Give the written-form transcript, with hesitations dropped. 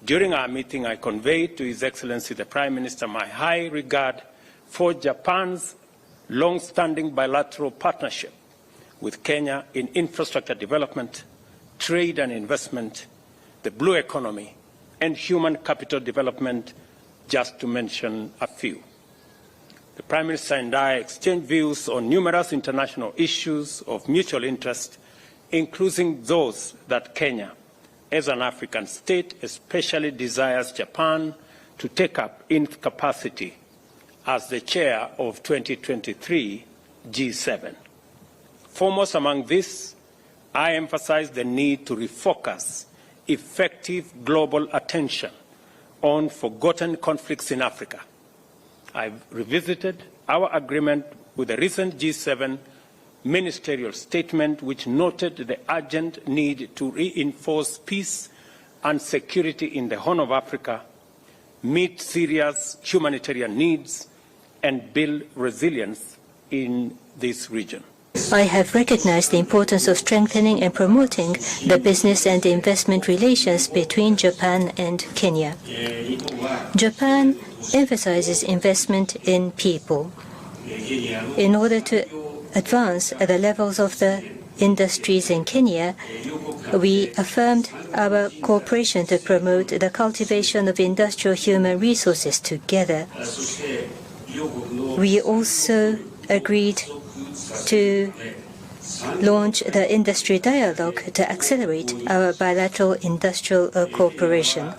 During our meeting, I conveyed to His Excellency the Prime Minister my high regard for Japan's long-standing bilateral partnership with Kenya in infrastructure development, trade and investment, the blue economy, and human capital development, just to mention a few. The Prime Minister and I exchanged views on numerous international issues of mutual interest, including those that Kenya, as an African state, especially desires Japan to take up in capacity as the chair of 2023 G7. Foremost among this, I emphasize the need to refocus effective global attention on forgotten conflicts in Africa. I've revisited our agreement with the recent G7 ministerial statement, which noted the urgent need to reinforce peace and security in the Horn of Africa, meet serious humanitarian needs, and build resilience in this region. I have recognized the importance of strengthening and promoting the business and investment relations between Japan and Kenya. Japan emphasizes investment in people. In order to advance at the levels of the industries in Kenya, we affirmed our cooperation to promote the cultivation of industrial human resources together. We also agreed to launch the industry dialogue to accelerate our bilateral industrial cooperation.